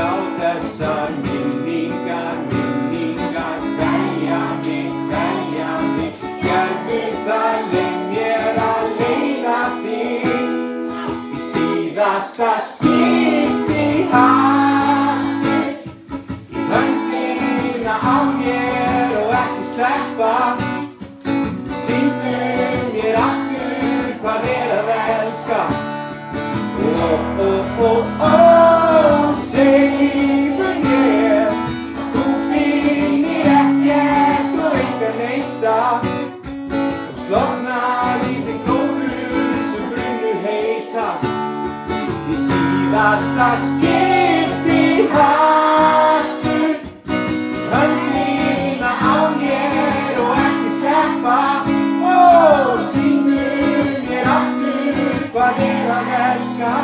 sjá þessar minningar kvelja mig, gerðu það, leyf mér að leiða þig í síðasta skipti aftur í höndina á mér og ekki sleppa. Sýndu mér aftur hvað að elska. Segðu mér að þú finnir ekkert og engan neistað og slokknar í þeim glóðum sem brunnu heitast í síðasta skipti aftur höndina á mér og ekki sleppa. Sýndu mér aftur hvað að elska.